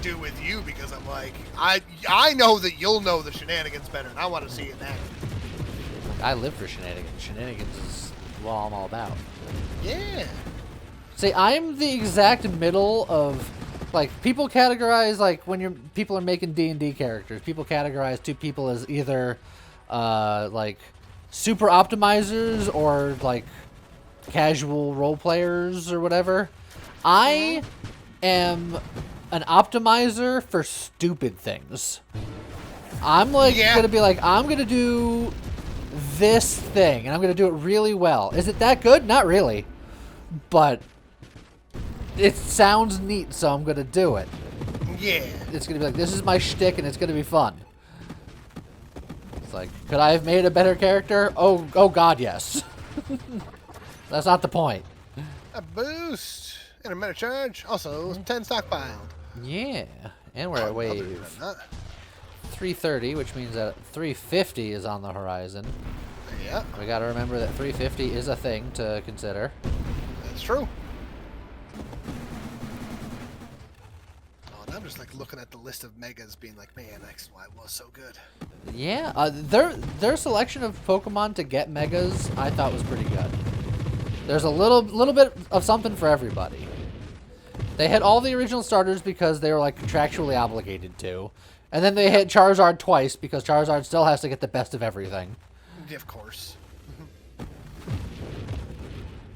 do with you, because I'm like, I know that you'll know the shenanigans better, and I want to see it now. I live for shenanigans. Shenanigans is what I'm all about. Yeah. See, I'm the exact middle of, like, people categorize, like, when people are making D&D characters, people categorize two people as either, like, super optimizers or, like, casual role players or whatever. I am an optimizer for stupid things. I'm, like, gonna be like, I'm gonna do this thing, and I'm gonna do it really well. Is it that good? Not really. But it sounds neat, so I'm gonna do it. Yeah. It's gonna be like, this is my shtick, and it's gonna be fun. It's like, could I have made a better character? Oh God, yes. That's not the point. A boost and a meta charge. Also, 10 stockpiled. Yeah, and we're at wave 330, which means that 350 is on the horizon. Yeah. We gotta remember that 350 is a thing to consider. That's true. I'm just like looking at the list of megas, being like, man, X and Y was so good. Yeah, their selection of Pokemon to get megas, I thought was pretty good. There's a little bit of something for everybody. They hit all the original starters because they were like contractually obligated to, and then they hit Charizard twice because Charizard still has to get the best of everything. Yeah, of course.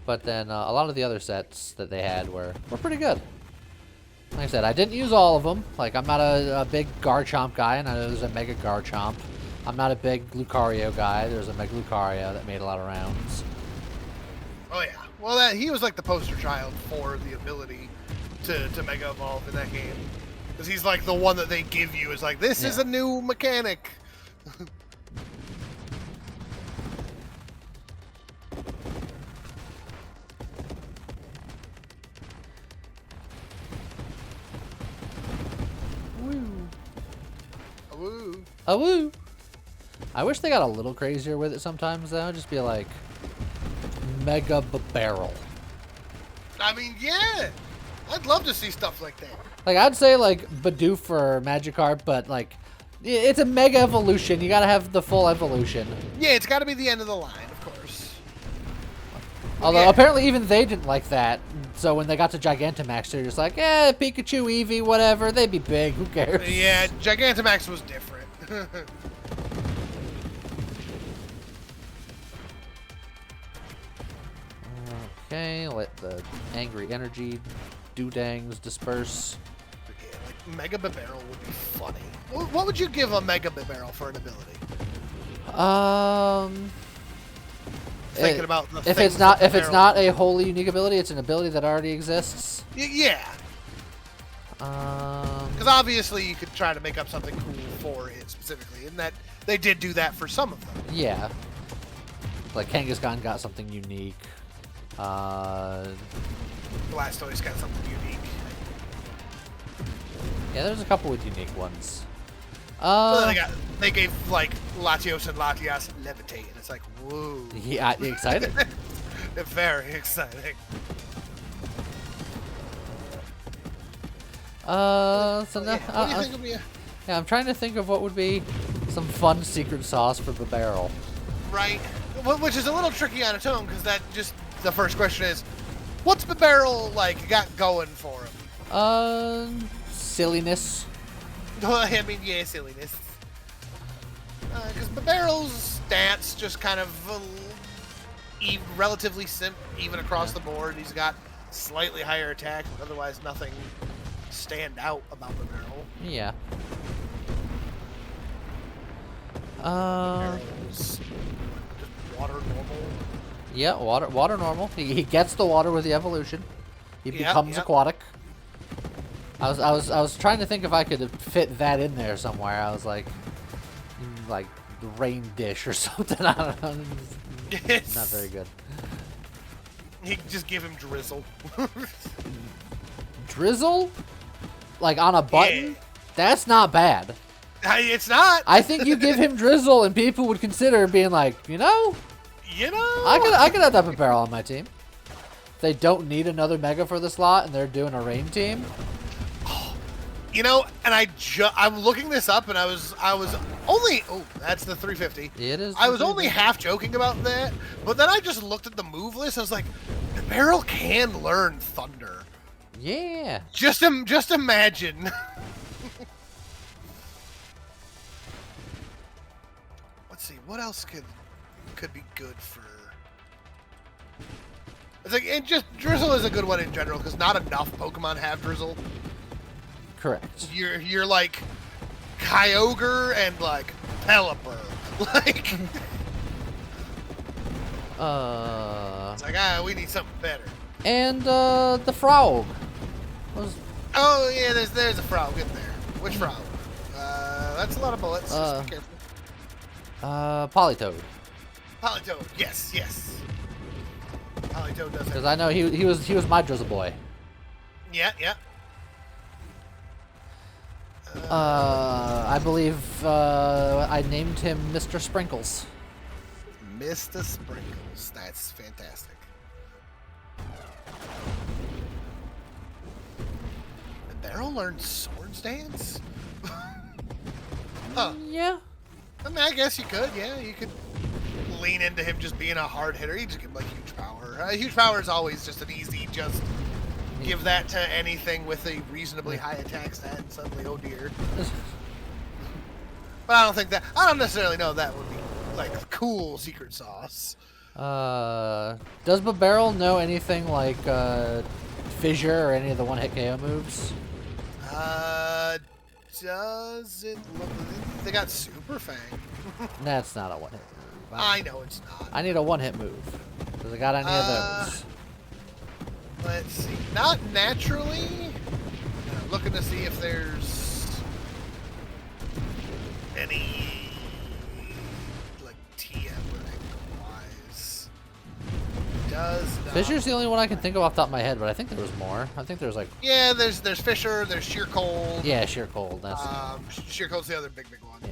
But then a lot of the other sets that they had were pretty good. Like I said, I didn't use all of them. Like, I'm not a big Garchomp guy, and I know there's a Mega Garchomp. I'm not a big Lucario guy. There's a Mega Lucario that made a lot of rounds. Oh, yeah. Well, he was like the poster child for the ability to Mega Evolve in that game. Because he's like the one that they give you. Is like, this is a new mechanic. Woo! I wish they got a little crazier with it sometimes, though. Just be like, Mega Barrel. I mean, yeah. I'd love to see stuff like that. Like, I'd say, like, Bidoof or Magikarp, but, like, it's a Mega Evolution. You gotta have the full evolution. Yeah, it's gotta be the end of the line, of course. Although, apparently even they didn't like that. So when they got to Gigantamax, they're just like, Pikachu, Eevee, whatever. They'd be big. Who cares? Yeah, Gigantamax was different. Okay, let the angry energy doodangs disperse. Yeah, like Mega Barrel would be funny. What would you give a Mega Barrel for an ability? Thinking about the if it's not a wholly unique ability, it's an ability that already exists. Yeah. Because obviously you could try to make up something cool for it specifically, and that they did do that for some of them. Yeah. Like Kangaskhan got something unique. Blastoise got something unique. Yeah, there's a couple with unique ones. They gave like Latios and Latias levitate, and it's like, whoa. Yeah, excited. Very exciting. So now, What do you think would be a... yeah, I'm trying to think of what would be some fun secret sauce for the barrel. Right. Which is a little tricky on its own, because that just... The first question is, what's the barrel, like, got going for him? Silliness. I mean, yeah, silliness. Because the barrel's stats just kind of relatively even across the board. He's got slightly higher attack, but otherwise nothing stand out about the barrel. Yeah. Barrel's just water normal. Yeah, water normal. He gets the water with the evolution. He becomes aquatic. I was trying to think if I could fit that in there somewhere. I was like the rain dish or something. I don't know. It's not very good. You just give him drizzle. Drizzle? Like on a button? Yeah. That's not bad. It's not. I think you give him drizzle and people would consider being like, you know, I could have that barrel on my team. If they don't need another mega for the slot and they're doing a rain team. You know, and I'm looking this up, and I was only that's the 350. It is. I was only half joking about that, but then I just looked at the move list. I was like, the barrel can learn thunder. Yeah. Just imagine. Let's see, what else could be good for. It's like, and just drizzle is a good one in general because not enough Pokemon have drizzle. Correct. You're like Kyogre and like Pelipper. Like it's like we need something better. And the Frog. Oh yeah, there's a Frog in there. Which Frog? That's a lot of bullets. Just be careful. Politoed. Politoed, yes. Politoed does it. Because I know he was my drizzle boy. Yeah. I believe I named him Mr. Sprinkles. Mr. Sprinkles. That's fantastic. The barrel learned Swords Dance? Huh. Yeah. I mean, I guess you could. Yeah, you could lean into him just being a hard hitter. You just give him like huge power. Huge power is always just an easy give that to anything with a reasonably high attack stat and suddenly, oh dear. But I don't necessarily know that would be like cool secret sauce. Does Barrel know anything like Fissure or any of the one-hit KO moves? Doesn't look. They got Super Fang. That's not a one-hit move. I know it's not. I need a one-hit move. Does it got any of those? Let's see. Not naturally. Looking to see if there's any like TM wise. Does not. Fissure's the only one I can think of off the top of my head, but I think there was more. I think there's like. Yeah, there's Fissure. There's Sheer Cold. Yeah, Sheer Cold. That's. Sheer Cold's the other big one. Yeah.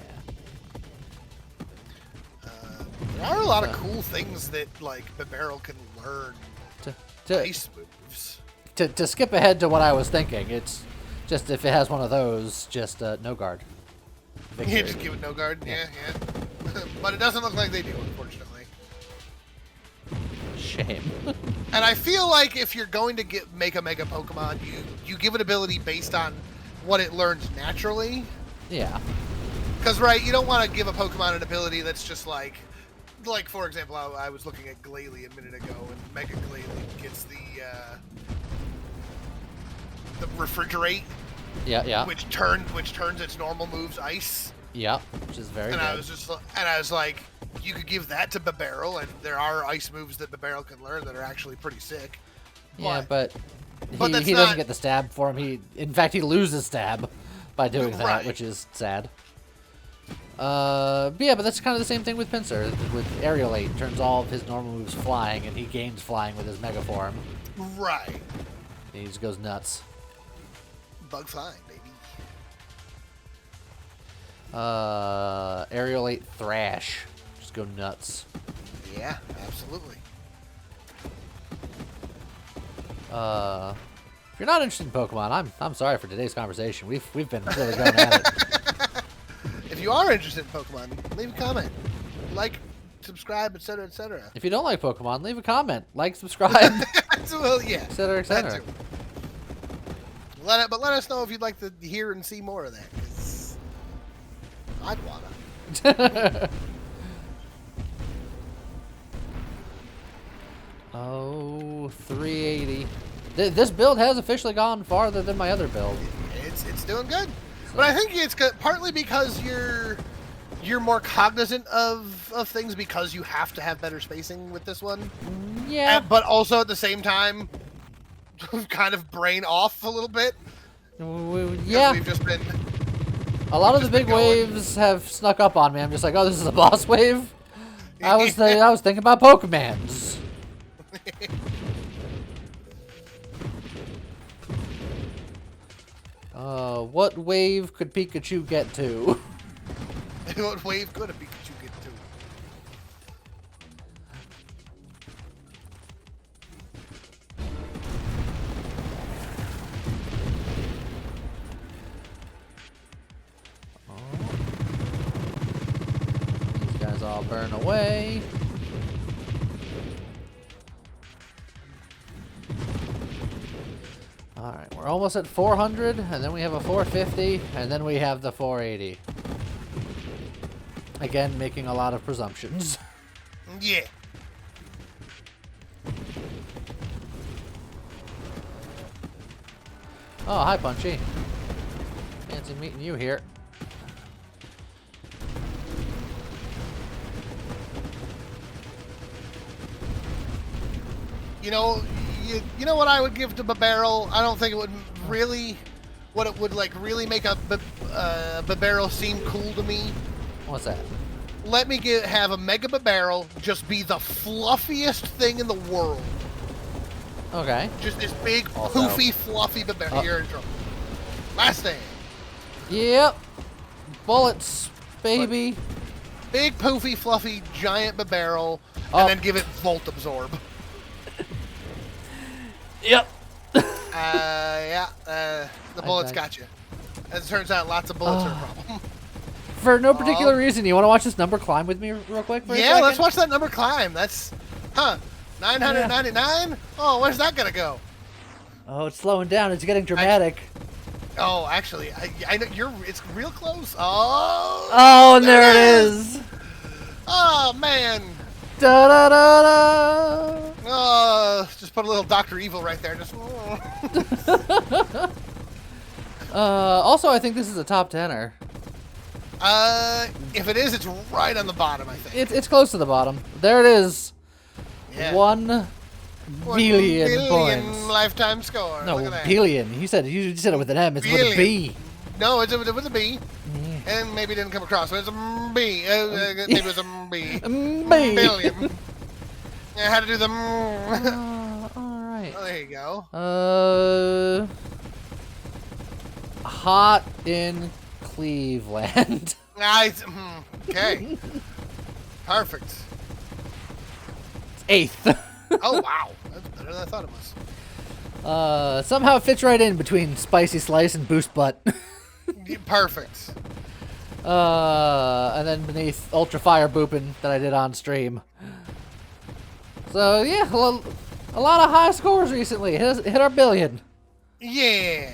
There are a lot of cool things that like the barrel can learn. Ice moves. To skip ahead to what I was thinking, it's just if it has one of those, just no guard. Yeah, just give it no guard. Yeah. But it doesn't look like they do, unfortunately. Shame. And I feel like if you're going to make a Mega Pokemon, you give it ability based on what it learns naturally. Yeah. Because, right, you don't want to give a Pokemon an ability that's just like for example, I was looking at Glalie a minute ago, and Mega Glalie gets the Refrigerate. Yeah. Which turns its normal moves ice. Yeah, which is very good. I was like, you could give that to Barrel, and there are ice moves that Barrel can learn that are actually pretty sick. Yeah, but he doesn't get the stab for him. In fact, he loses stab by doing that, which is sad. But that's kind of the same thing with Pinsir. With Aerialate, turns all of his normal moves flying, and he gains flying with his Mega Form. Right. And he just goes nuts. Bug flying, baby. Aerialate Thrash. Just go nuts. Yeah, absolutely. If you're not interested in Pokemon, I'm sorry for today's conversation. We've been really going at it. If you are interested in Pokemon, leave a comment, like, subscribe, etc., etc. If you don't like Pokemon, leave a comment, like, subscribe, Well, yeah, etc., etc. But let us know if you'd like to hear and see more of that. 'Cause I'd wanna. Oh, 380. This build has officially gone farther than my other build. It's doing good, but I think it's partly because you're more cognizant of things because you have to have better spacing with this one. Yeah. But also at the same time, kind of brain off a little bit. Yeah. We've just been. A lot of the big waves have snuck up on me. I'm just like, oh, this is a boss wave. I was thinking about Pokemans. What wave could Pikachu get to? What wave could a Pikachu get to? These guys all burn away. Alright, we're almost at 400, and then we have a 450, and then we have the 480. Again, making a lot of presumptions. Yeah. Oh, hi, Punchy. Fancy meeting you here. You know what I would give to Babarrel? I don't think it would really, what it would like really make a Babarrel seem cool to me. What's that? Let me have a Mega Babarrel just be the fluffiest thing in the world. Okay. Just this big, poofy, fluffy Babarrel. You're in trouble. Last thing. Yep. Bullets, baby. Big, poofy, fluffy, giant Babarrel, and then give it Volt Absorb. Yep. Yeah. The bullets got you. As it turns out, lots of bullets are a problem. For no particular reason, you want to watch this number climb with me real quick? For a second? Let's watch that number climb. That's, 999? Yeah. Oh, where's that gonna go? Oh, it's slowing down. It's getting dramatic. Actually, I know it's real close. Oh. Oh, and there it is. Oh man. Da da da da. Oh, just put a little Dr. Evil right there. Just. Also, I think this is a top 10er. If it is, it's right on the bottom, I think. It's close to the bottom. There it is. Yeah. 1 billion points. Lifetime score. No, look at that. billion. You said it with an M. It's with a B. No, it's with a B. Yeah. And maybe it didn't come across. So it's a B. Maybe it was a B. B. Billion. I had to do the. All right. Oh, there you go. Hot in Cleveland. Nice. Okay. Perfect. It's 8th. Oh wow, that's better than I thought it was. Somehow it fits right in between Spicy Slice and Boost Butt. Perfect. And then beneath Ultra Fire Boopin' that I did on stream. So yeah, a lot of high scores recently. Hit our billion. Yeah.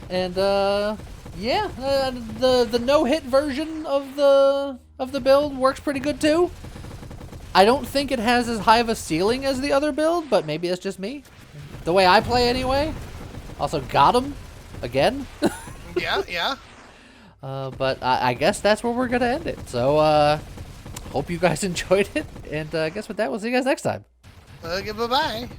And yeah, the no-hit version of the build works pretty good too. I don't think it has as high of a ceiling as the other build, but maybe it's just me. The way I play anyway. Also got him again. Yeah. But I guess that's where we're gonna end it. So hope you guys enjoyed it, and I guess with that, we'll see you guys next time. Okay, bye-bye.